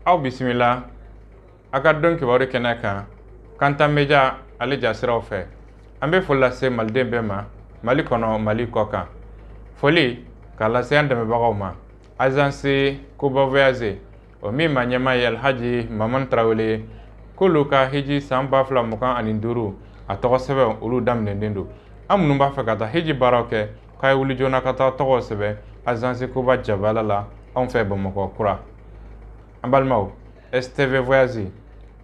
aw bisimila aka dɔn kibaru kɛnɛ kan Kantan Media ale jasiraw fɛ an bɛ foli lase maliden bɛɛ ma Mali kɔnɔ Mali kɔ kan foli k'a lase an dɛmɛbagaw ma agence Kuba Voyage o min ma ɲɛma ye Alhaji Mamani Tarawele k'olu ka hiji san 2025 a tɔgɔ sɛbɛn olu daminɛnen don an minnu b'a fɛ ka taa hiji baaraw kɛ k'a ye wuli joona ka taa tɔgɔ sɛbɛn agence Kuba Jabala la anw fɛ Bamakɔ kura an balimaw STV Voyage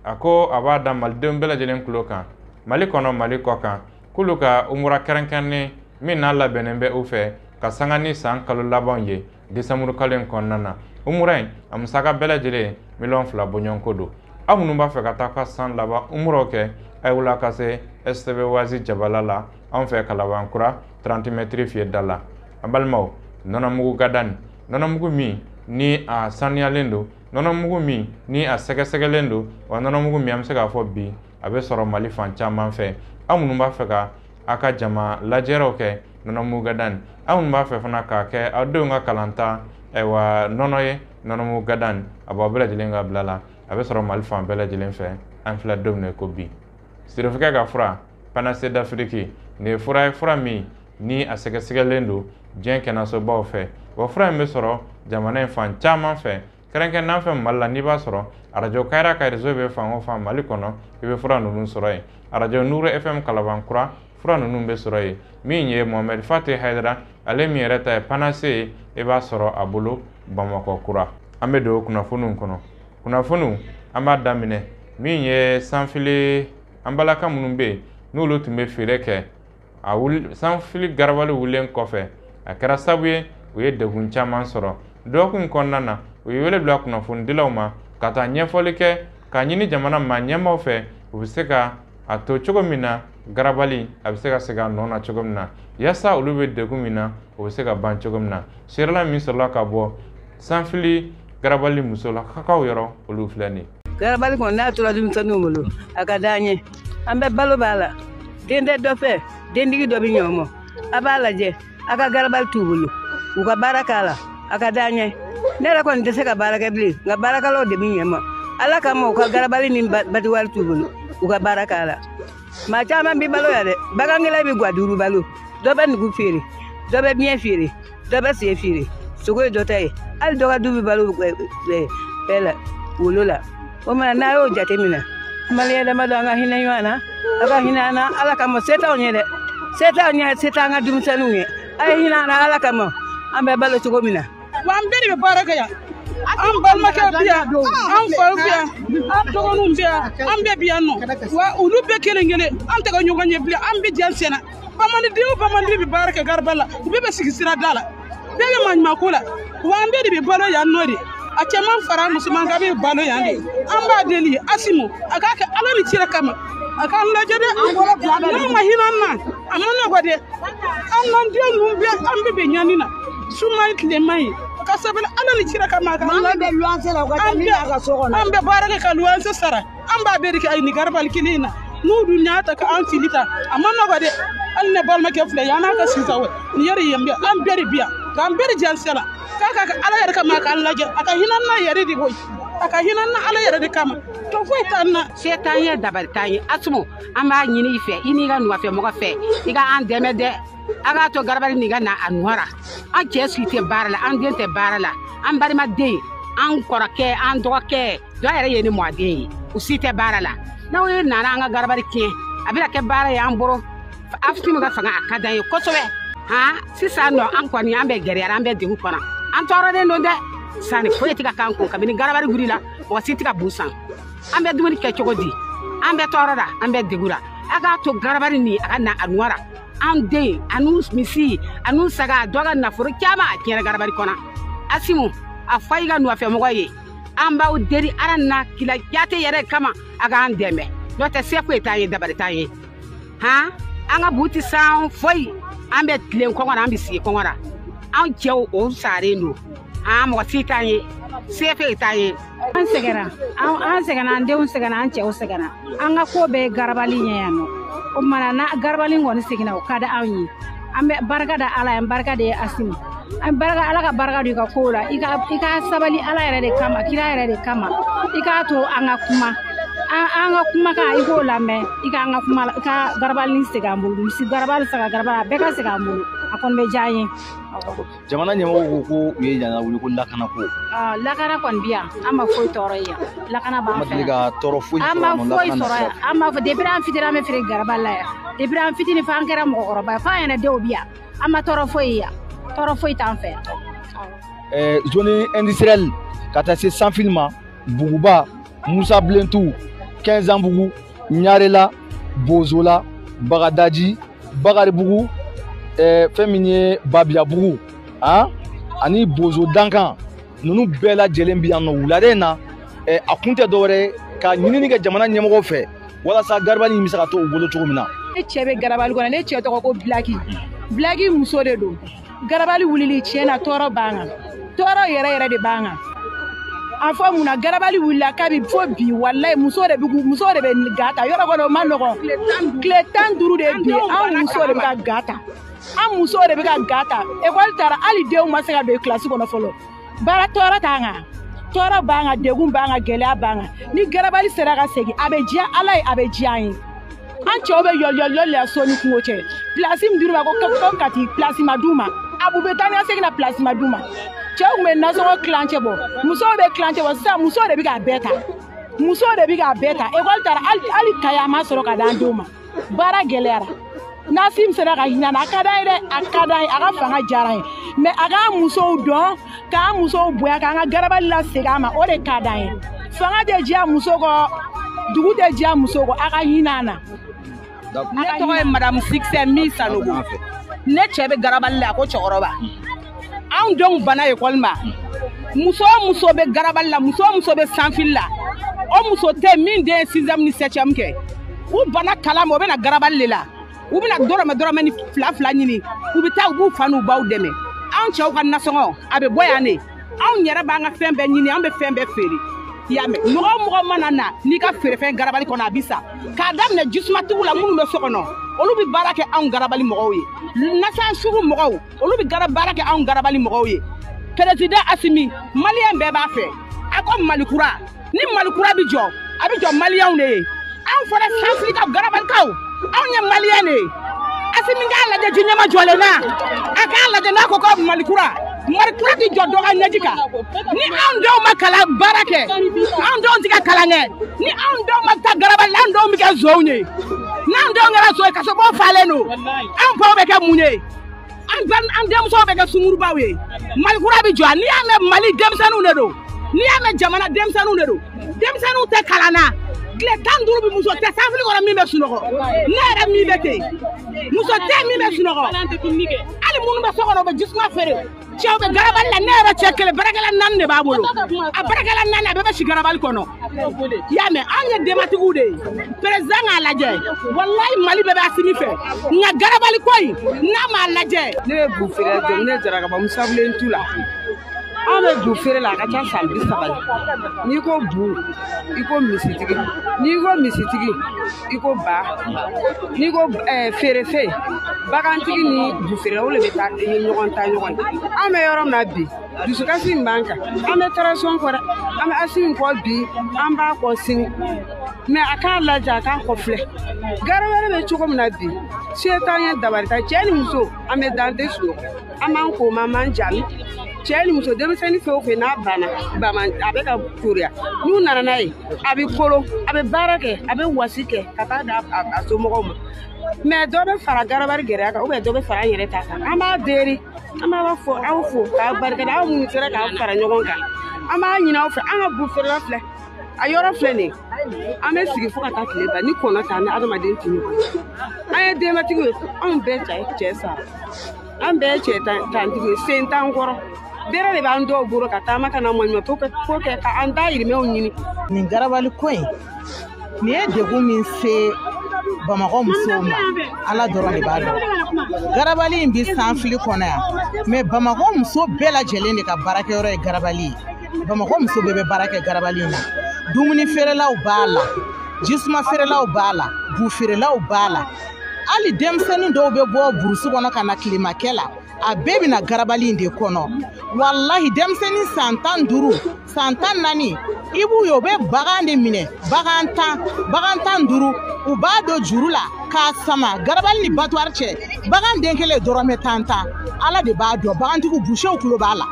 a ko a b'a da malidenw bɛɛ lajɛlen tulo kan Mali kɔnɔ Mali kɔ kan k'olu ka umura kɛrɛnkɛrɛnnen min n'a labɛnnen bɛ u fɛ ka sanga ni san kalo labanw ye décembre kalo in kɔnɔna na umura in a musaka bɛɛ lajɛlen $2 bɔɲɔgɔnko don aw minnu b'a fɛ ka taa ka san laban umuraw kɛ a ye wula ka se STV Voyage Jabala la anw fɛ Kalabankura 30 mètres fiyɛda la an balimaw nɔnɔmugu gadani nɔnɔmugu min ni a saniyalen don nɔnɔmugu min ni a sɛgɛsɛgɛlen don wa nɔnɔmugu min an bɛ se k'a fɔ bi a bɛ sɔrɔ Mali fan caman fɛ aw minnu b'a fɛ ka a ka jama lajɛrew kɛ nɔnɔmugu gadani aw minnu b'a fɛ fana k'a kɛ aw denw ka kalanta wa nɔnɔ ye nɔnɔmugu gadani a b'aw bɛɛ lajɛlen ka bila la a bɛ sɔrɔ Mali fan bɛɛ lajɛlen fɛ an filɛ don min na ko bi sirifukɛ ka fura panacée d'Afrique nin ye fura ye fura min ni a sɛgɛsɛgɛlen don diɲɛ kɛnɛyasobaw fɛ wa fura in bɛ sɔrɔ jamana in fan caman fɛ kɛrɛnkɛrɛnnen fɛ Mali la n'i b'a sɔrɔ arajo Kayra ka réseau bɛ fan o fan Mali kɔnɔ i bɛ fura ninnu sɔrɔ yen arajo Nuru FM Kalabankura fura ninnu bɛ sɔrɔ yen min ye Mohamed Fatih Haidara ale min yɛrɛ ta ye panacée i b'a sɔrɔ a bolo Bamakɔ kura an bɛ don kunnafoniw kɔnɔ kunnafoniw an b'a daminɛ min ye sanfili an balaka minnu bɛ yen n'olu tun bɛ feere kɛ a sanfili garabali wulilen kɔfɛ a kɛra sababu ye u ye degun caman sɔrɔ dɔgɔkun kɔnɔna na u ye wele bila kunnafonidilaw ma ka taa ɲɛfɔli kɛ k'a ɲini jamana maa ɲɛmaaw fɛ u bɛ se ka a to cogo min na garabali a bɛ se ka segin a nɔ na cogo min na yaasa olu bɛ degun min na u bɛ se ka ban cogo min na seerela min sɔrɔla ka bɔ sanfili garabali musolakaw yɔrɔ olu filɛ nin garabali kɔni n'a tora denmisɛnninw bolo a ka d'an ye an bɛ balo b'a la den tɛ dɔ fɛ dentigi dɔ bɛ ɲɔgɔn mɔ a b'a lajɛ a ka garabali t'u bolo u ka baara k'a la a ka d'an ye ne yɛrɛ kɔni tɛ se ka baara kɛ bilen nka baarakɛlaw de bɛ ɲɛ ma ala kama u ka garabali ni batiwari t'u bolo u ka baara k'a la maa caman bɛ balo ya dɛ bagangɛlɛ bɛ ga duuru balo dɔ bɛ nugu feere dɔ bɛ biɲɛ feere dɔ bɛ sen feere sogo ye dɔ ta ye hali dɔ ka du bɛ balo bɛɛ la wolo la o mana n'a y'o jate minɛ maliyɛn dama dɔ an ka hinɛ ɲɔgɔn na a ka hinɛ an na ala kama se t'anw ye dɛ se t'anw ɲɛ se t'an ka denmisɛnninw ye a ye hinɛ an na ala kama an bɛ balo cogo min na wa an bɛɛ de bɛ baara kɛ yan an balimakɛ bɛ yan an faw bɛ yan an dɔgɔninw bɛ yan an bɛɛ bɛ yan nɔ wa olu bɛɛ kelen kelen an tɛ ka ɲɔgɔn ye bilen an bɛ jɛn sen na bamananden o bamananden bɛ baara kɛ garaba la u bɛɛ bɛ sigi sirada la bɛɛ bɛ maɲumanko la wa an bɛɛ de bɛ balo yan nɔ de a cɛman fara musoman ka bɛ balo yan de an b'a deli Asimu a k'a kɛ ala ni kira kama a k'an lajɛ dɛ n'an ma hinɛ an na a ma nɔgɔ dɛ an n'an den ninnu bɛɛ an bɛɛ bɛ ɲani na suma ye tilema ye ka sabali ala ni kira kama ka an bɛ luwanse la an bɛ baara kɛ ka luwanse sara an b'a bɛɛ de kɛ ni garabali kelen in na n'u dun y'a ta ka an fili ta a ma nɔgɔ dɛ hali ne balimakɛ filɛ yan n'an ka sisan nin yɛrɛ yen bɛ an bɛɛ de bi yan k'an bɛɛ de jɛnsɛ la k'a ka ala yɛrɛ kama k'an lajɛ a ka hinɛ n'a yɛrɛ de koyi a ka hinɛ n'a ala yɛrɛ de kama to foyi t'an na se t'an ye dabali t'an ye Asimu an b'a ɲini i fɛ i n'i ka nɔfɛ mɔgɔ fɛ i ka an dɛmɛ dɛ a k'a to garabali nin ka na a nɔra an cɛ sigi tɛ baara la an den tɛ baara la an balimaden an kɔrɔkɛ an dɔgɔkɛ dɔ yɛrɛ ye ni mɔden ye u si tɛ baara la n'aw ye nana an ka garabali tiɲɛ a bɛna kɛ baara ye an bolo Asimu ka fanga a ka d'an ye kosɛbɛ sisan nɔ an kɔni an bɛ gɛrɛya an bɛ degun kɔnɔ an tɔɔrɔlen don dɛ sanni foyi tɛ ka k'an kun kabini garabali wulila mɔgɔ si tɛ ka bu san an bɛ dumuni kɛ cogo di an bɛ tɔɔrɔ la an bɛ degun la a k'a to garabali nin a ka na a nɔra an den anu misi anu saga dɔ ka nafolo caman a tiɲɛna garabali kɔnɔ Asimu a fɔ i ka nɔfɛ mɔgɔ ye an b'aw deli ala na kila jate yɛrɛ kama a k'an dɛmɛ n'o tɛ se foyi t'an ye dabali t'an ye an ka bu tɛ san foyi an bɛ tilen kɔngɔ la an bɛ sigi kɔngɔ la an cɛw o saren don mɔgɔ si t'an ye se foyi t'an ye an sɛgɛnna an denw sɛgɛnna an cɛw sɛgɛnna an ka ko bɛɛ garabali ɲɛ yan nɔ o mana na garabali kɔni seginna o ka di anw ye an bɛ barika da ala ye barika de ye Asimu an baraka ala ka baraka do ka ko la i ka sabali ala yɛrɛ de kama kira yɛrɛ de kama i ka to an ka kuma ka i ko lamɛn i ka an ka kuma i ka garabali segin an bolo misi garabali saga garabali bɛɛ ka segin an bolo a kɔni bɛ diya n ye. Jamana ɲɛmɔgɔw ko u ye ɲana wuli ko lakana ko. Lakana kɔni bi yan an ma foyi tɔɔrɔ yan lakana b'an fɛ yan. ka tɔɔrɔ foyi an ma foyi sɔrɔ yan an b'a fɔ depuis an fitinin an bɛ feere garabali la yan depuis an fitinin fo an kɛra mɔgɔkɔrɔba ye fo an yɛrɛ denw bi yan an ma tɔɔrɔ foyi yan tɔɔrɔ foyi t'an fɛ yan. Zone industrielle ka taa se Sanfili ma Buguba Musa Bilentu 15 ans Bugu Ɲarela Bozola Bagadaji Bakaribugu fɛn min ye Babiyabugu ani Bozo Dankan ninnu bɛɛ lajɛlen bi yan nɔ wulada in na a kun tɛ dɔwɛrɛ ka ɲinini kɛ jamana ɲɛmɔgɔw fɛ walasa garabali in bɛ se ka to u bolo cogo min na. Ne cɛ bɛ garabali kɔnɔ ne cɛ tɔgɔ ko Bilaki muso de don garabali wulili tiɲɛ na tɔɔrɔ b'an kan tɔɔrɔ yɛrɛ de b'an kan a fɔ mun na garabali wulila kabi fo bi walayi muso de bɛ gata yɔrɔ kɔnɔ o ma nɔgɔn tile 15 de bi an muso de bɛ ka gata an muso de bɛ ka gata ekɔli taara hali denw ma se ka don kilasi kɔnɔ fɔlɔ baara tɔɔrɔ t'an kan tɔɔrɔ b'an kan degun b'an kan gɛlɛya b'an kan ni garabali sera ka segin a bɛ diya ala ye a bɛ diya an ye an cɛw bɛ yɔliyɔli la so ni kungo cɛ pilasi min dir'u ma ko ka ti pilasi ma d'u ma a b'u bɛ taa ni ka segin na pilasi ma d'u ma cɛw tun bɛ nasɔngɔ kilancɛ bɔ musow bɛ kilancɛ bɔ sisan musow de bɛ k'a bɛɛ ta ekɔli taara hali kaye a ma sɔrɔ ka d'an denw ma baara gɛlɛyara Nasim sera ka hinɛ a ka d'an ye dɛ a ka d'an ye a ka fanga diyara ye mais a k'an musow dɔn k'an musow bonya k'an ka garabali la segin a ma o de ka d'an ye fanga tɛ diya muso kɔ dugu tɛ diya muso kɔ a ka hinɛ an na. Ne tɔgɔ ye Madame Succès min Sanogo ne cɛ bɛ garabali la ko cɛkɔrɔba anw denw banna ekɔli ma muso o muso bɛ garabali la muso o muso bɛ Sanfili la o muso tɛ min den ye 6e ni 7e kɛ u banna kalan ma u bɛna garabali de la u bɛna dɔrɔmɛ ni fila ɲini u bɛ taa u b'u fa n'u baw dɛmɛ anw cɛw ka nasɔngɔ a bɛ bɔ yan de anw yɛrɛ b'an ka fɛn bɛɛ ɲini an bɛ fɛn bɛɛ feere i y'a mɛn mɔgɔ o mɔgɔ mana na n'i ka feerefɛn garabali kɔnɔ a bi sa k'a daminɛ jisumatigiw la minnu bɛ so kɔnɔ olu bɛ baara kɛ anw garabali mɔgɔw ye nasan sugu mɔgɔw olu bɛ baara kɛ anw garabali mɔgɔw ye Président Assimi maliyɛn bɛɛ b'a fɛ a ko Malikura ni Malikura bɛ jɔ maliyɛnw de ye anw fana Sanfili ka garabalikaw anw ye maliyɛn de ye Assimi k'a lajɛ ji ɲɛma jɔlen na a k'a lajɛ n'a ko Malikura ti jɔ dɔ ka ɲɛji kan ni anw denw ma kalan baara kɛ anw denw tɛ ka kalan kɛ ni anw denw ma taa garabali la anw denw bɛ kɛ nson ye n'anw denw kɛra nson ye kasɔrɔ falen don anw baw bɛ kɛ mun ye an denmusow bɛ kɛ sungurubaw ye Malikura bɛ jɔ n'i y'a mɛn Mali denmisɛnninw de don n'i y'a mɛn jamana denmisɛnninw de don denmisɛnninw tɛ kalan na tile 15 bi muso tɛ Sanfili kɔnɔ min bɛ sunɔgɔ ne yɛrɛ min bɛ ten muso tɛ min bɛ sunɔgɔ hali minnu bɛ so kɔnɔ u bɛ jisuma feere cɛw bɛ garabali la ne yɛrɛ cɛ kelen barakɛla 4 de b'a bolo a barakɛla 4 a bɛɛ bɛ si garabali kɔnɔ i y'a mɛn anw ye denbatigiw de ye président k'a lajɛ walayi Mali bɛɛ bɛ Assimi fɛ nka garabali ko in n'a m'a lajɛ. Ne bɛ bu feere jɔ ne Jarakaba Musa Bilentu la an bɛ bu feere la a ka ca san 30 n'i ko bu i ko misitigi n'i ko misitigi i ko ba n'i ko feerefe bagantigi ni bu feere o de bɛ taa ɲɔgɔn ta ɲɔgɔn ye an bɛ yɔrɔ min na bi dusukasi min b'an kan an bɛ transition kɔ dɛ an bɛ Assimi kɔ bi an b'a kɔ sini mais a k'a lajɛ a k'a kɔfilɛ gari wɛrɛ bɛ cogo min na bi se t'an ye dabarita cɛ ni muso an bɛ dan tɛ sunɔgɔ an b'an ko ma m'an jaabi cɛ ni muso denmisɛnnin fɛn o fɛn n'a banna a bɛ ka toriya n'u nana n'a ye a bɛ kolo a bɛ baara kɛ a bɛ wasi kɛ ka taa da a somɔgɔw ma mais dɔ bɛ fara garabali gɛrɛya kan dɔ bɛ fara an yɛrɛ ta kan an b'a deri an b'a fɔ aw fo k'a barikada aw minnu sera k'aw fara ɲɔgɔn kan an b'a ɲini aw fɛ an ka bu feerela filɛ a yɔrɔ filɛ nin an bɛ sigi fo ka taa tile ban ni kɔnɔ ta ni adamaden ti ɲɔgɔn an ye denbatigiw ye anw bɛɛ cɛ sara an bɛɛ cɛ tantigi ye sen t'an kɔrɔ bere de b'an dɔw bolo ka taama ka na mɔɲuman ko kɛ k'an dahirimɛw ɲini. Nin garabali ko in nin ye degun min se Bamakɔ musow ma Ala dɔrɔn de b'a dɔn garabali in bi Sanfili kɔnɔ yan mais Bamakɔ muso bɛɛ lajɛlen de ka baarakɛyɔrɔ ye garabali ye Bamakɔ muso bɛɛ bɛ baara kɛ garabali in na dumuni feerelaw b'a la jisuma feerelaw b'a la bu feerelaw b'a la hali denmisɛnnin dɔw bɛ bɔ burusi kɔnɔ ka na tilemakɛ la a bɛɛ bɛna garabali in de kɔnɔ wallahi denmisɛnnin san 15 san 14 i b'u ye u bɛ bagan de minɛ bagan 15 u b'a don juru la k'a sama garabali ni batuwari cɛ bagan den kelen dɔrɔmɛ 10 ala de b'a dɔn bagantigiw boucherw tulo b'a la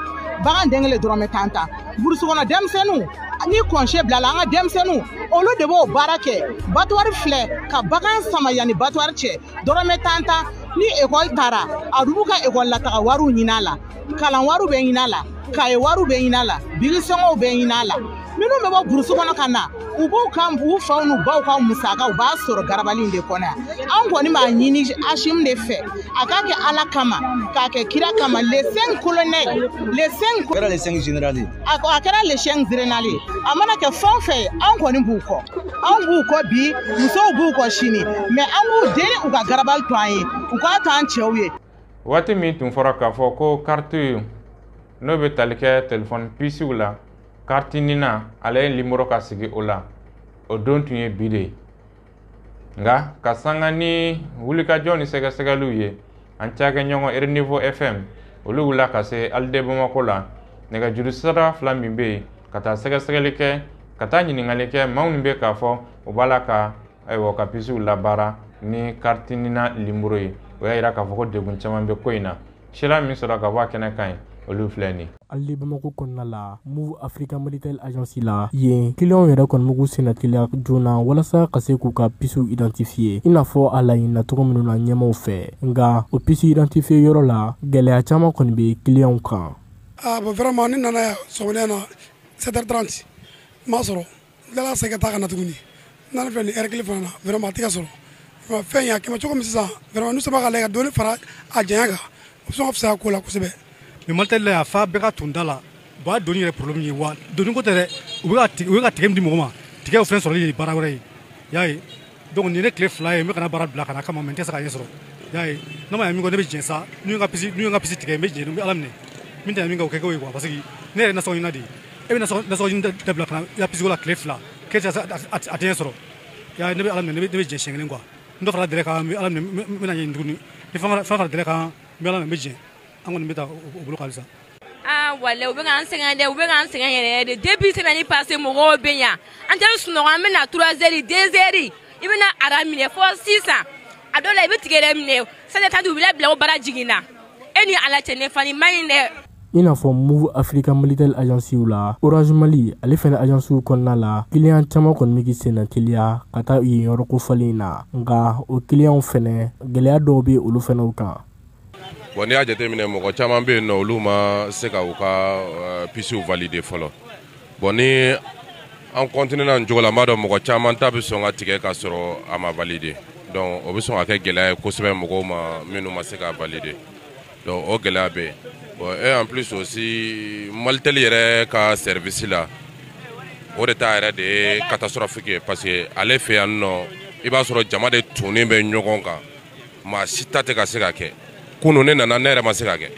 bagan den kelen dɔrɔmɛ 10 burusi kɔnɔ denmisɛnninw ni kɔnse bilala an ka denmisɛnninw olu de b'o baara kɛ batuwari filɛ ka bagan sama yanni batuwari cɛ dɔrɔmɛ 10 ni ekɔli taara a b'u ka ekɔli la taga wariw ɲini a la kalan wariw bɛ ɲini a la kaye wariw bɛ ɲini a la bilisɔngɔw bɛ ɲini a la minnu bɛ bɔ burusi kɔnɔ ka na u b'u ka u faw n'u baw ka musaka u b'a sɔrɔ garabali in de kɔnɔ yan an kɔni b'a ɲini Hashim de fɛ a k'a kɛ ala kama k'a kɛ kira kama les 5 colonels les 5 kɛra les 5 généraux a kɛra les 5 généraux a mana kɛ fɛn o fɛn ye an kɔni b'u kɔ anw b'u kɔ bi musow b'u kɔ sini mais an b'u deli u ka garabali to an ye u k'a to an cɛw ye waati min tun fɔra k'a fɔ ko carte n'o bɛ tali kɛ téléphone pisiw la carte nina ale ye numéro ka sigi o la o don tun ye bi de ye nka ka sanga ni wulikajɔ ni sɛgɛsɛgɛliw ye an cakɛɲɔgɔn Renouveau FM olu wulila ka se Alde Bamako la nɛgɛjuru sira 2 min bɛ yen ka taa sɛgɛsɛgɛli kɛ ka taa ɲininkali kɛ maa minnu bɛ k'a fɔ u b'a la ka ka pisiw labaara ni carte nina numéro ye o y'a yira k'a fɔ ko degun caman bɛ ko in na sira min sɔrɔ ka bɔ a kɛnɛ kan ye olu filɛ nin Alde Bamako kɔnɔna la Move Africa Monitel Agence la yen clients yɛrɛ kɔni mugu senna teliya joona walasa ka se k'u ka pisiw identifier i n'a fɔ a laɲinina cogo minnu na ɲɛmaw fɛ nka o pisi identifier yɔrɔ la gɛlɛya caman kɔni bɛ clients kan bon vraiment ni nana sɔgɔmada na 7h30 m'a sɔrɔ tilala segin ka taa ka na tuguni n'ale filɛ nin heure kelen fana na vraiment a tɛ ka sɔrɔ fɛn in a kɛmɛ cogo min sisan vraiment n'u sera ka lajɛ ka dɔɔni fara a janya kan o bɛ sɔn ka fisaya ko la kosɛbɛ mais Monitel la fa bɛɛ ka tunda la bon a doni yɛrɛ problème ye wa doni ko tɛ dɛ u bɛ ka tigɛ min di mɔgɔ ma tigɛ o fɛn sɔrɔli ye baara wɛrɛ ye y'a ye donc nin ne tile 2 ye n bɛ kana baara bila ka na kama mais n tɛ se ka ɲɛ sɔrɔ y'a ye n'a ma ɲɛ min kɔ ne bɛ jɛn sa n'u ye n ka pisi tigɛ n bɛ jɛn n bɛ ala minɛ min tɛ min kɛ o kɛ k'o ye quoi parce que ne yɛrɛ nasɔngɔ ɲini de e bɛ nasɔngɔ ɲini dabila ka na i ka pisiko la tile 2 k'e tɛ a tɛ ɲɛ sɔrɔ y'a ye ne bɛ ala minɛ ne bɛ jɛn siɲɛ kelen quoi n dɔ fara dɛrɛ kan n bɛ ala minɛ n bɛna ɲɛ tuguni ni fɛn fara dɛrɛ kan n bɛ ala minɛ n bɛ jɛn an kɔni bɛ taa o bolo halisa wala u bɛ k'an sɛgɛn dɛ u bɛ k'an sɛgɛn yɛrɛ de depuis semaine passée mɔgɔw bɛ yan an tɛ sunɔgɔ an bɛ na 3h 2h i bɛ na ara minɛ fɔ sisan a dɔw la i bɛ tigɛ yɛrɛ minɛ sanni ta u bɛ bila o baara jiginna e ni ala cɛ ne fani man ɲi dɛ i n'a fɔ Move Africa Monitel Agence la Orange Mali ale fɛnɛ agence kɔnɔna la client caman kɔni bɛ senna teliya ka taa yen yɔrɔ kofɔlen na nka o client fɛnɛ gɛlɛya dɔw bɛ olu fɛnɛ kan bon n'i y'a jateminɛ mɔgɔ caman bɛ yen nɔ olu ma se ka u ka pisiw valider fɔlɔ bon ni an continuera nin cogo la n b'a dɔn mɔgɔ caman ta bɛ sɔn ka tigɛ ka sɔrɔ a ma valider donc o bɛ sɔn ka kɛ gɛlɛya ye kosɛbɛ mɔgɔw ma minnu ma se ka valider donc o gɛlɛya bɛ yen bon et en plus aussi Monitel yɛrɛ ka service la o de ta yɛrɛ de ye catastrophique ye parce que ale fɛ yan nɔ i b'a sɔrɔ jama de tunnen bɛ ɲɔgɔn kan maa si ta tɛ ka se ka kɛ kunu ne nana ne yɛrɛ ma se ka kɛ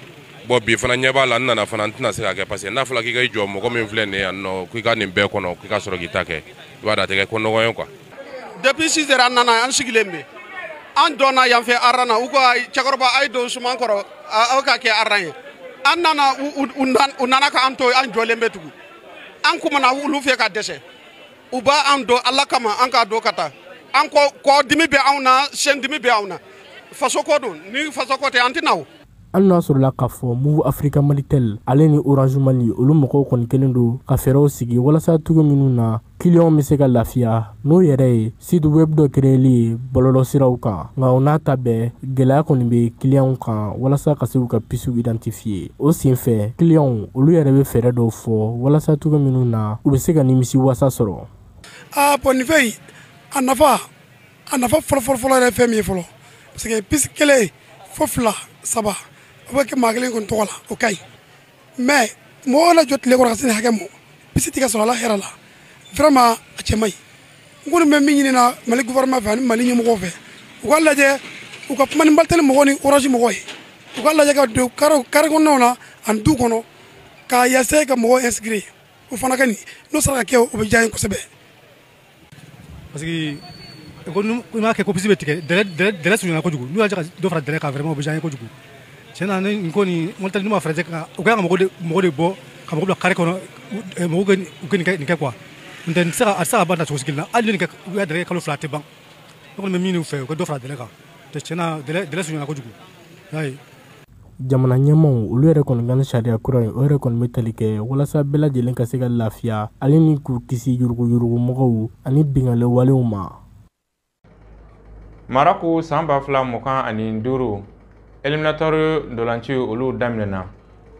bon bi fana ɲɛ b'a la n nana fana n tɛna se ka kɛ parce que n'a fɔra k'i ka i jɔ mɔgɔ min filɛ nin ye yan nɔ k'i ka nin bɛɛ kɔnɔ k'i ka sɔrɔ k'i ta kɛ i b'a dɔn a tɛ kɛ ko nɔgɔ ye quoi. depuis 6 heures an nana an sigilen bɛ an dɔnna yan fɛ aran na u ko cɛkɔrɔba a ye don suman kɔrɔ aw ka kɛ aran ye an nana u nana k'an to an jɔlen bɛ tugun an kumana olu fɛ ka dɛsɛ u b'an don ala kama an k'a don ka taa an kɔ dimi bɛ anw na sen dimi bɛ anw na faso ko don ni faso ko tɛ an tɛ na o. an n'a sɔrɔla k'a fɔ Move Africa Monitel ale ni Orange Mali olu mɔgɔw kɔni kelen don ka fɛɛrɛw sigi walasa cogo minnu na clients bɛ se ka lafiya n'o yɛrɛ ye site web dɔ créeli ye bɔlɔlɔsiraw kan nka o n'a ta bɛɛ gɛlɛya kɔni bɛ clients kan walasa ka se k'u ka pisiw identifier o senfɛ clients olu yɛrɛ bɛ fɛɛrɛ dɔw fɔ walasa cogo minnu na u bɛ se ka nimisi wasa sɔrɔ. bon nin fɛn in a nafa fɔlɔ yɛrɛ fɛn min ye fɔlɔ parce que pisi kelen fo 2 3 o bɛ kɛ maa kelen kɔni tɔgɔ la o ka ɲi mais mɔgɔw la jɔ tile kɔrɔ ka se nin hakɛ mɔ pisi tɛ ka sɔrɔ ala hɛrɛ la vraiment a cɛ man ɲi n kɔni bɛ min ɲini na Mali gouvernement fɛ ani Mali ɲɛmɔgɔw fɛ u ka lajɛ u ka kuma ni Monitel mɔgɔw ni Orange mɔgɔw ye u ka lajɛ ka don carré kɔnɔnaw na ani du kɔnɔ k'a essayer ka mɔgɔw inscrire o fana ka nin n'o sera ka kɛ o bɛ diya n ye kosɛbɛ. parce que ko i m'a kɛ ko pisi bɛ tigɛ dɛrɛ surunyana kojugu n'u y'a jɛ ka dɔ fara dɛrɛ kan vraiment o bɛ diya n ye kojugu tiɲɛna nin ko nin Mauritanie ni ma fɛɛrɛ ka u ka mɔgɔ de bɔ ka mɔgɔ bila carré kɔnɔ mɔgɔ ka nin kɛ quoi n tɛ a tɛ se ka ban cogo si kelen na hali ni u y'a dɛlɛ kalo 2 tɛ ban ne kɔni bɛ min fɛ u ka dɔ fara dɛlɛ kan tiɲɛna dɛlɛ surunyana kojugu y'a ye. Jamana ɲɛmaw olu yɛrɛ kɔni kan sariya kura ye o yɛrɛ kɔni bɛ tali kɛ walasa bɛɛ lajɛlen ka se ka lafiya ale ni k'u kisi yurugu mɔgɔw ani bingale walew ma. Maraku san 2025 éliminatoire ndolanci olu daminɛna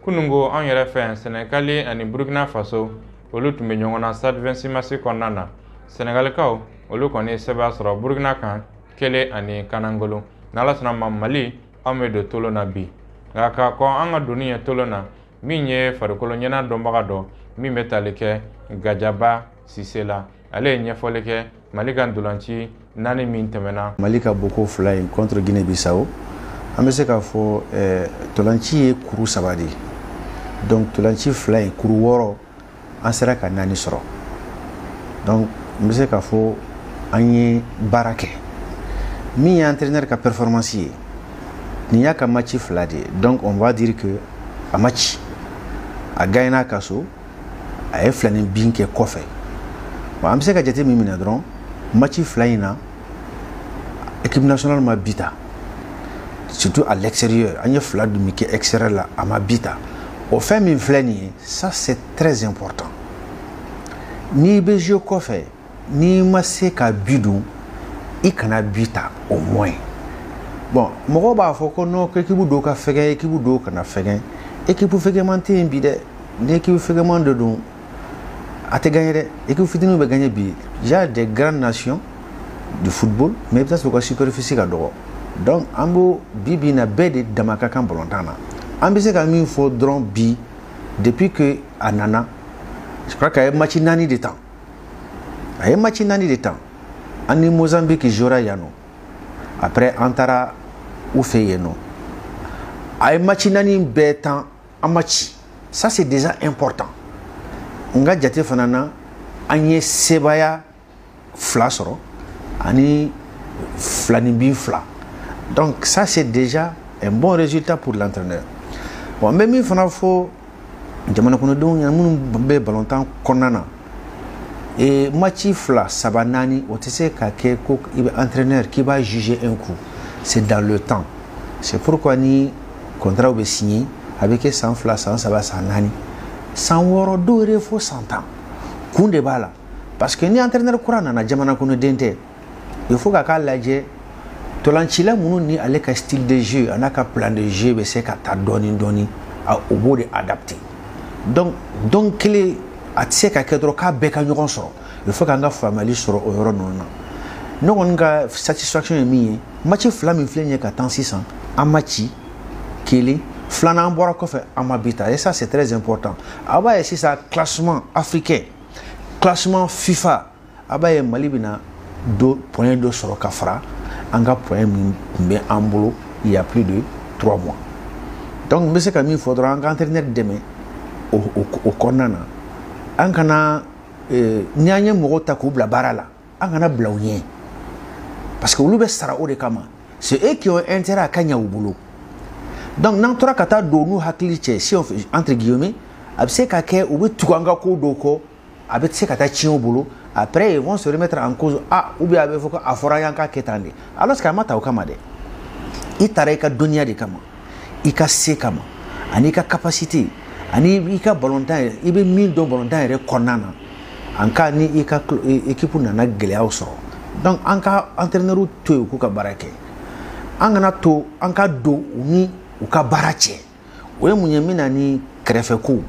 kunungo an yɛrɛ fɛ Senegal ani Burkina Faso olu tun bɛ ɲɔgɔn na stade 26 mars kɔnɔna na. Senegalikaw olu kɔni sɛbɛn sɔrɔ Burkina kan kelen ani Kanangolo n'ala sɔnna ma Mali an bɛ don tolo na bi nka ka kɔn an ka doni ye tolo na min ye farikolo ɲɛna dɔnbaga dɔ min bɛ tali kɛ Gajaba Sise la ale ye ɲɛfɔli kɛ Mali ka ndolanci 4 min tɛmɛna. Mali ka boko fila in contre Guinée Bissau an bɛ se k'a fɔ ntolanci ye kuru 3 de ye donc ntolanci fila in kuru 6 an sera ka 4 sɔrɔ donc n bɛ se k'a fɔ an ye baara kɛ min ye entraîneur ka performance ye nin y'a ka match fila de ye donc on va dire que a match a gagné a ka so a ye filanin bin kɛ kɔfɛ bon an bɛ se ka jate min minɛ dɔrɔn match fila in na équipe nationale ma bita surtout à l'extérieur an ye fila dun min kɛ extérieur la a ma bita o fɛn min filɛ nin ye ça c'est très important n'i bɛ jouer kɔfɛ n'i ma se ka bi dun i kana bita au moins bon mɔgɔw b'a fɔ ko non équipe dɔw ka fɛgɛn équipe dɔw kana fɛgɛn équipe fɛgɛman tɛ yen bi dɛ ni équipe fɛgɛman de don a tɛ gagner dɛ équipe fitininw bɛ gagner bi il y a des grandes nations du football mais peut-être u ka superficie ka dɔgɔ donc an b'o bi na bɛɛ de dama ka kan ballontan na an bɛ se ka min fɔ dɔrɔn bi depuis que a nana je crois qu'a ye match 4 de temps a ye match 4 de temps an ni Mozambique jouera yan nɔ après an taara u fɛ yen nɔ a ye match 4 bɛɛ temps en match ça c'est déjà important n ka jate fana na an ye sebaya 2 sɔrɔ ani filanin bin 2 donc ça c'est déjà un bon résultat pour l'entraîneur bon n bɛ min fana fɔ jamana kɔnɔdenw ɲɛna minnu bɛ ballontan kɔnɔna na match 2 3 4 o tɛ se ka kɛ ko i bɛ entraîneur k'i b'a juger un coup c'est dans le temps c'est pourquoi ni contrat bɛ signer a bɛ kɛ san 2 san 3 san 4 san 6 dɔw yɛrɛ fo san 10 kun de b'a la parce que ni entraîneur kura nana jamana kɔnɔden tɛ il faut k'a lajɛ ntolancila minnu ni ale ka style de jeu a n'a ka plan de jeu bɛ se ka taa dɔɔni dɔɔni o b'o de adapter donc kelen a tɛ se ka kɛ dɔrɔn k'a bɛɛ ka ɲɔgɔn sɔrɔ il faut k'an ka faamuyali sɔrɔ o yɔrɔ ninnu na ne kɔni ka satisfaction ye min ye match 2 min filɛ nin ye ka taa sisan an match kelen filanan an bɔra kɔfɛ an ma bita et ça c'est très important a b'a ye sisan classement africain classement FIFA a b'a ye Mali bɛna point dɔ sɔrɔ ka fara an ka point min tun bɛ an bolo il y a plus de 3 mois donc n bɛ se ka min fɔ dɔrɔn an ka entraîneur dɛmɛ o kɔnɔna na an kana ni an ye mɔgɔw ta k'u bila baara la an kana bila u ɲɛ parce que olu bɛ sara o de kama c'est eux qui ont intérêt a ka ɲɛ u bolo donc n'an tora ka taa don n'u hakili cɛ si on fait entre guillemets a bɛ se ka kɛ u bɛ tugu an ka ko dɔw kɔ a bɛ se ka taa tiɲɛ u bolo après ils vont se remettre en cause ou bien a bɛ fɔ ko a fɔra y'an ka kɛ tan de alors que a ma ta o kama dɛ i taara i ka dɔnniya de kama i ka se kama ani i ka capacité ani i ka ballontan yɛrɛ i bɛ min dɔn ballontan yɛrɛ kɔnɔna na en cas ni i ka équipe nana gɛlɛyaw sɔrɔ donc an ka entraîneur to yen u k'u ka baara kɛ an kana to an ka don u ni u ka baara cɛ o ye mun ye min na ni kɛrɛfɛko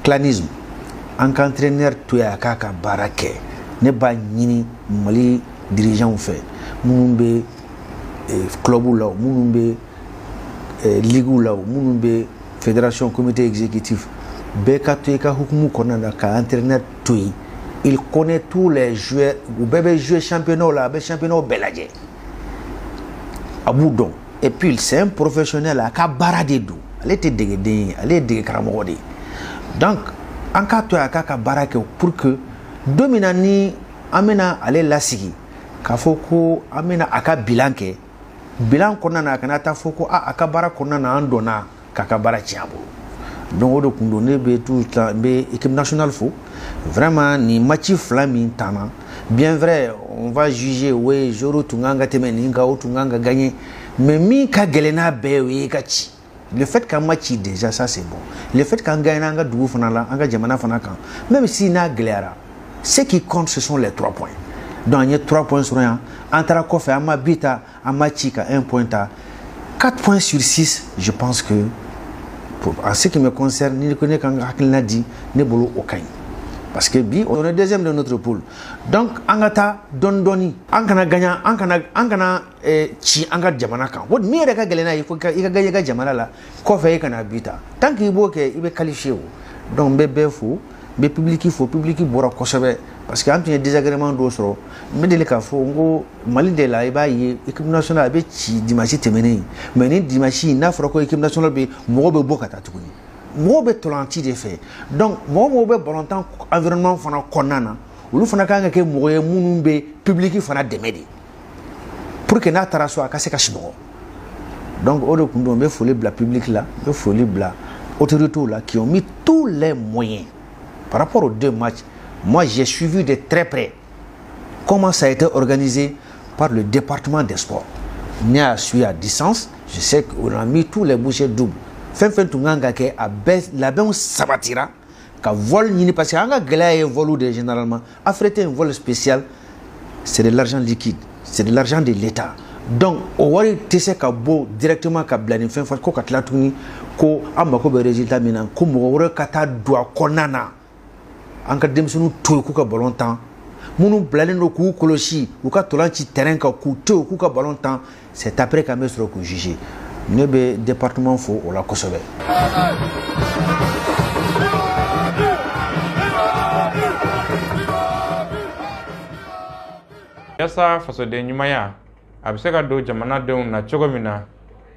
clanisme an ka entraîneur to yen a k'a ka baara kɛ ne b'a ɲini Mali dirigeants fɛ minnu bɛ clubw la minnu bɛ ligues la minnu bɛ fédération comité exécutif bɛɛ ka to i ka hukumu kɔnɔna na ka entraîneur to yen il connaît tous les joueurs u bɛɛ bɛ jouer championnat la a bɛ championnat bɛɛ lajɛ a b'u dɔn et puis c'est un professionnel a ka baara de don ale tɛ degeden ye ale ye dege karamɔgɔ de ye donc an k'a to yen a k'a ka baara kɛ pour que don min na ni an bɛna ale lasigi k'a fɔ ko an bɛna a ka bilan kɛ bilan kɔnɔna na a kana taa fɔ ko a ka baara kɔnɔna na an dɔnna k'a baara tiɲɛ a bolo donc o de kun don ne bɛ tout le temps n bɛ équipe nationale fo vraiment nin match fila min tanna bien vrai on va juger oui Joro tun kan ka tɛmɛ nin kan o tun kan ka gagner mais min ka gɛlɛn n'a bɛɛ o ye ka ci le fait qu'an match déjà ça c'est bon le fait qu'an gagne an ka dugu fana la an ka jamana fana kan même si n'a gɛlɛyara ce qui compte ce sont les 3 points donc an ye 3 points sɔrɔ yan an taara kɔfɛ an ma bi ta an ma ci ka 1 point ta 4 points sur 6 je pense que en ce qui me concerne ni ko ne kan hakilina di ne bolo o kaɲi parce que bi on est deuxième de notre poule donc an ka taa dɔɔni dɔɔni an kana gagner an kana ci an ka jamana kan o min yɛrɛ ka gɛlɛn n'a ye fo i ka gagner i ka jamana la kɔfɛ i kana bi ta tant que i b'o kɛ i bɛ qualifier o donc n bɛ bɛɛ fo n bɛ public fo public bɔra kosɛbɛ parce que an tun ye désagrément dɔw sɔrɔ n bɛ deli k'a fɔ n ko Mali de la i b'a ye équipe nationale a bɛ ci dimanche tɛmɛnen mais ni dimanche n'a fɔra ko équipe nationale bɛ mɔgɔw bɛ bɔ ka taa tuguni mɔgɔw bɛ tolanci de fɛ donc mɔgɔw bɛ ballontan environnement fana kɔnɔna na olu fana kan ka kɛ mɔgɔ ye minnu bɛ public fana dɛmɛ de pour que n'a taara so a ka se ka sunɔgɔ donc o de kun don n bɛ foli bila public la n bɛ foli bila autorités là qui ont mis tous les moyens par rapport aux 2 matchs. Moi j'ai suivi de très près comment ça a été organisé par le département des sports. Ni a suivi à distance, je sais qu'on a mis tous les bouchées doubles. Fin tunganga ke a la ben sabatira ka vol ni parce que anga gala vol de généralement affréter un vol spécial c'est de l'argent liquide, c'est de l'argent de l'État. Donc o wari tese ka bo directement ka blani fin ko ka tlatuni ko amako be résultat mina ko mo wore kata do konana anka demsunu to ku ka ballon temps munu blani no ku koloshi u ka tolanci terrain ka ku to ku ka ballon temps c'est après ka me soro ko juger ne be département fo o la kosobe yasa fasoden ɲumanya a bɛ se ka don jamanadenw na cogo min na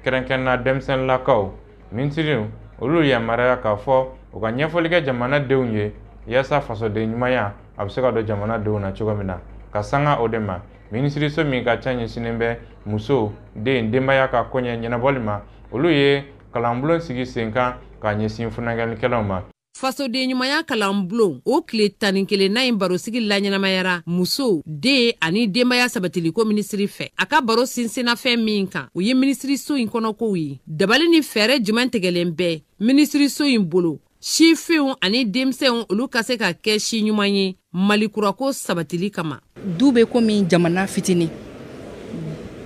kɛrɛnkɛrɛnna denmisɛnninlakaw minisiriw olu yamaruya k'a fɔ u ka ɲɛfɔli kɛ jamanadenw ye yasa fasoden ɲumanya a bɛ se ka don jamanadenw na cogo min na ka sanga o de ma minisiriso min ka ca ɲɛsinnen bɛ muso den denbaya ka koɲɛ ɲɛnabɔli ma olu ye kalanbulon sigi sen kan ka ɲɛsin funankɛlikɛlaw ma. fasoden ɲumanya kalanbulon o tile 11 na in barosigi la ɲɛnamayara muso den ani denbaya sabatiliko minisiri fɛ a ka baro sinsinna fɛn min kan o ye minisiriso in kɔnɔkow ye dabali ni fɛɛrɛ juman tigɛlen bɛ minisiriso in bolo sifinw ani denmisɛnw olu ka se ka kɛ si ɲuman ye malikurako sabatili kama. du bɛ komi jamana fitini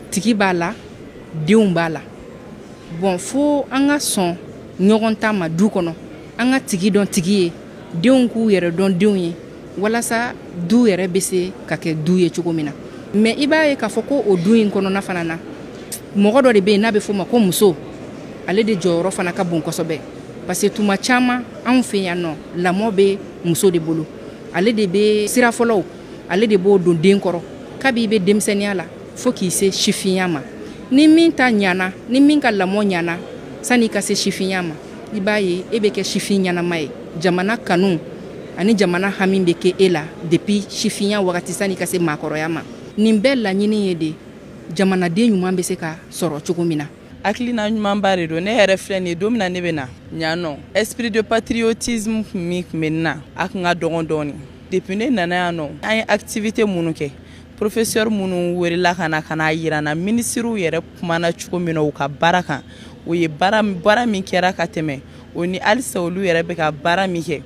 tigi b'a la denw b'a la bon fo an ka sɔn ɲɔgɔn ta ma du kɔnɔ an ka tigi dɔn tigi ye denw k'u yɛrɛ dɔn denw ye walasa du yɛrɛ bɛ se ka kɛ du ye cogo min na mais i b'a ye k'a fɔ ko o du in kɔnɔna fana na mɔgɔ dɔ de bɛ yen n'a bɛ fɔ ma ko muso ale de jɔyɔrɔ fana ka bon kosɛbɛ parce que tuma caman anw fɛ yan nɔ lamɔ bɛ muso de bolo ale de bɛ sira fɔlɔw ale de b'o don den kɔrɔ kabi i bɛ denmisɛnniya la fo k'i se sifinya ma ni min ta ɲana ni min ka lamɔ ɲana sani ka se sifinya ma i b'a ye e bɛ kɛ sifin ɲanama ye jamana kanu ani jamana hami bɛ kɛ e la depuis sifinya wagati sani ka se maakɔrɔya ma nin bɛɛ laɲini ye de jamanaden ɲuman bɛ se ka sɔrɔ cogo min na. hakilina ɲumanba de don ne yɛrɛ filɛ nin ye don min na ne bɛ na ɲanɔ esprit de patriotisme min tun bɛ nin na a tun ka dɔgɔn dɔɔni depuis ne nana yan nɔ an ye activité minnu kɛ professeur minnu welela ka na yira n na minisiriw yɛrɛ kumana cogo min na u ka baara kan o ye baara min kɛra ka tɛmɛ o ni halisa olu yɛrɛ bɛ ka baara min kɛ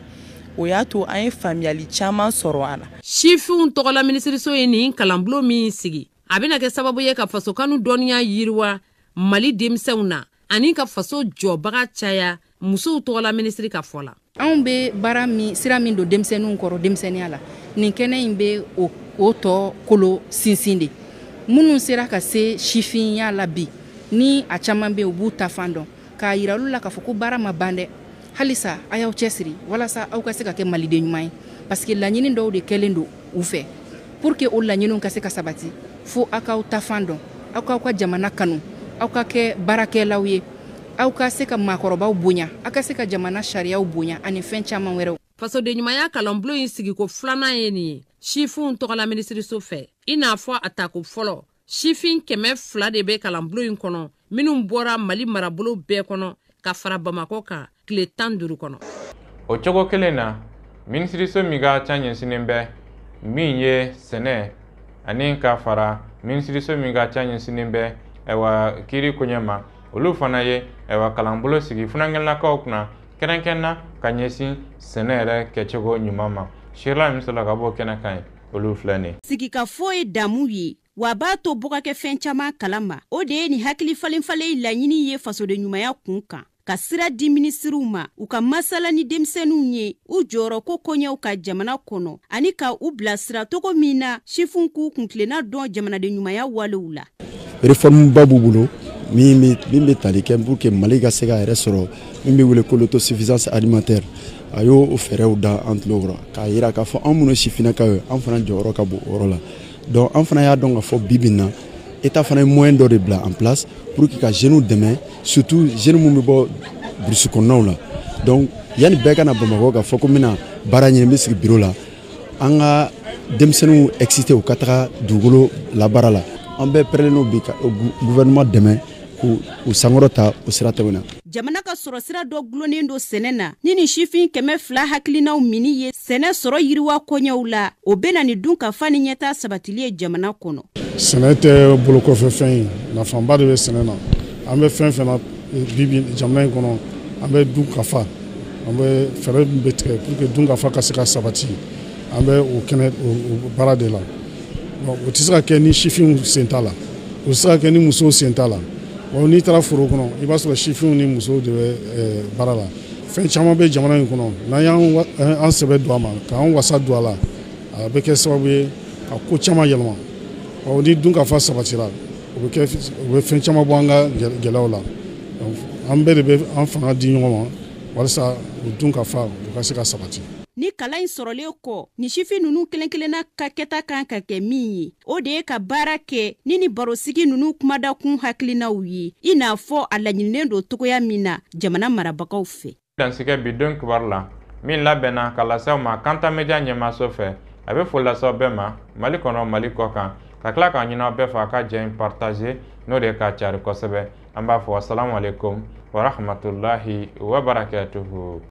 o y'a to an ye faamuyali caman sɔrɔ a la. sifinw tɔgɔla minisiriso ye nin kalanbulon min sigi a bɛna kɛ sababu ye ka fasokanu dɔnniya yiriwa mali denmisɛnw na ani ka faso jɔbaga caya musow tɔgɔla minisiri ka fɔ la. anw bɛ baara min sira min don denmisɛnninw kɔrɔ denmisɛnniya la nin kɛnɛ in bɛ o tɔ kolo sinsin de minnu sera ka se sifinya la bi ni a caman bɛ u b'u ta fan dɔn k'a yira olu la k'a fɔ ko baara ma ban dɛ halisa a y'aw cɛsiri walasa aw ka se ka kɛ maliden ɲuman ye parce que laɲini dɔw de kɛlen don u fɛ pour que o laɲiniw ka se ka sabati fo aw k'aw ta fan dɔn aw k'aw ka jamana kanu aw ka kɛ baarakɛlaw ye aw ka se ka maakɔrɔbaw bonya aw ka se ka jamana sariyaw bonya ani fɛn caman wɛrɛw. fasoden ɲumanya kalanbulon in sigiko 2nan ye nin ye sifinw tɔgɔla minisiriso fɛ i n'a fɔ a tako fɔlɔ sifin 200 de bɛ kalanbulon in kɔnɔ minnu bɔra mali marabolo bɛɛ kɔnɔ ka fara Bamakɔ kan tile 15 kɔnɔ. O cogo kelen na minisiriso min ka ca ɲɛsinnen bɛ min ye sɛnɛ ani ka fara minisiriso min ka ca ɲɛsinnen bɛ kiiri koɲɛ ma olu fana ye kalanbolo sigi funankɛnlakaw kunna kɛrɛnkɛrɛnna ka ɲɛsin sɛnɛ yɛrɛ kɛcogo ɲuman ma. Shirla misala ka bɔ kɛnɛ kan olu filɛ nin. Sigikafo ye damu ye wa b'a to bɔgɔkɛ fɛn caman kalama. O de ye ni hakili falen laɲini ye fasoden ɲumanya kun kan. Ka sira di minisiriw ma u ka masala ni denmisɛnninw ye u jɔyɔrɔ ko koɲɛw ka jamana kɔnɔ ani ka u bilasira togo min na sifun k'u kuntilenna dɔn jamanaden ɲumanya walew la. Réforme ba b'u bolo min bɛ tali kɛ pour que Mali ka se ka yɛrɛ sɔrɔ min bɛ wele ko l'autosuffisance alimentaire a y'o fɛɛrɛw da an tulo kɔrɔ k'a yira k'a fɔ an minnu sifinnakaw ye an fana jɔyɔrɔ ka bon o yɔrɔ la donc an fana y'a dɔn k'a fɔ bi na État fana ye moyen dɔ de bila en place pour que ka jeunes dɛmɛ surtout jeunes mun bɛ bɔ brousse kɔnɔnaw la donc yanni bɛɛ ka na Bamakɔ k'a fɔ ko n bɛna baara ɲini n bɛ sigi bureau la an ka denmisɛnninw excité u ka taga dugukolo labaara la an bɛɛ pɛrɛnnenw bi ka gouvernement dɛmɛ k'u sankɔrɔ ta o sira tɛmɛna. Jamana ka sɔrɔ sira dɔ gulonnen do sɛnɛ na ni nin sifin 200 hakilinaw mini ye sɛnɛ sɔrɔ yiriwa koɲɛw la o bɛna ni dun ka fa ni ɲɛta sabatili ye jamana kɔnɔ. Sɛnɛ tɛ bolokɔfɛ fɛn ye nafaba de bɛ sɛnɛ na an bɛ fɛn fɛn na bibi jamana in kɔnɔ an bɛ dun ka fa an bɛ fɛɛrɛ bɛ tigɛ pour que dun ka fa ka se ka sabati an bɛ o kɛnɛ o baara de la o tɛ se ka kɛ ni sifinw sen t'a la o tɛ se ka kɛ ni musow sen t'a la. N'i taara foro kɔnɔ i b'a sɔrɔ sifinw ni musow de bɛ baara la fɛn caman bɛ jamana in kɔnɔ n'an y'an sɛbɛ don a ma k'an wasa don a la a bɛ kɛ sababu ye ka ko caman yɛlɛma ni dun ka fa sabatira o bɛ fɛn caman bɔ an ka gɛlɛyaw la an bɛɛ de bɛ an fanga di ɲɔgɔn ma walasa o dun ka fa o ka se ka sabati. Ni kalan in sɔrɔlen kɔ ni sifin ninnu kelen-kelenna ka kɛta kan ka kɛ min ye o de ye ka baara kɛ ni barosigi ninnu kumadakun hakilinaw ye i n'a fɔ a laɲininen do togoya min na jamana marabagaw fɛ. Dansigɛ bidon kibaru la min labɛnna ka lasew ma Kanta Media ɲɛmaaso fɛ a bɛ foli lase aw bɛɛ ma Mali kɔnɔ Mali kɔ kan ka tila k'a ɲini aw bɛɛ fɛ a ka jɛ in partager n'o de ye ka cari kosɛbɛ an b'a fɔ assalamu alaikum wa rahmatullahi wa barakatuhu.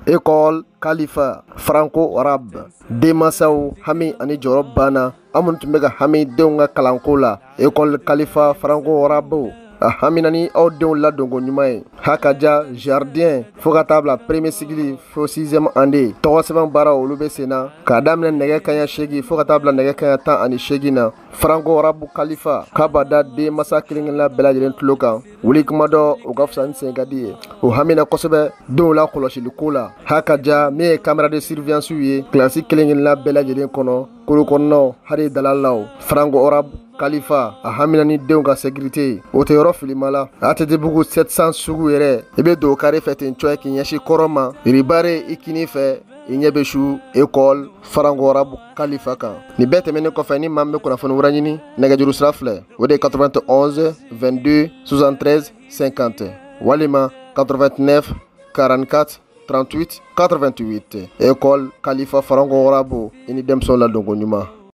École Khalifa Franco-Arabe Demasaw hami ani jɔrɔ banna an minnu tun bɛ ka hami denw ka kalanko la École Khalifa Franco-Arabe a haminani aw denw ladonko ɲuman ye hakaja jardin fo ka taa bila premier cycle fo 6e année tɔgɔ sɛbɛn baara olu bɛ sen na k'a daminɛ nɛgɛ kaɲa 8 fo ka taa bila nɛgɛ kaɲa 18 na Franco-Arabe Khalifa k'a b'a da denmasa kelen-kelenna bɛɛ lajɛlen tulo kan wuli kuma dɔ o ka fisa ni sen ka di ye o hamina kosɛbɛ denw la kɔlɔsiliko la hakaja min ye caméra de surveillance ye kilasi kelen-kelenna bɛɛ lajɛlen kɔnɔ koro kɔnɔnaw hali dalalaw Franco-Arabe Khalifa a hamina ni denw ka sécurité o tɛ yɔrɔ filima la ATT-bugu 700 sugu yɛrɛ i bɛ don kare fɛ ten cɔɛ k'i ɲɛsin kɔrɔ ma ribare i kini fɛ i ɲɛ bɛ su École Franco-Arabe Khalifa kan nin bɛɛ tɛmɛnen kɔfɛ ni maa min bɛ kunnafoni wɛrɛ ɲini nɛgɛjuru sira filɛ o de ye 91 22 73 50 walima 89 44 38 88 École Khalifa Franco-Arabe i ni denmisɛnw ladonko ɲuman.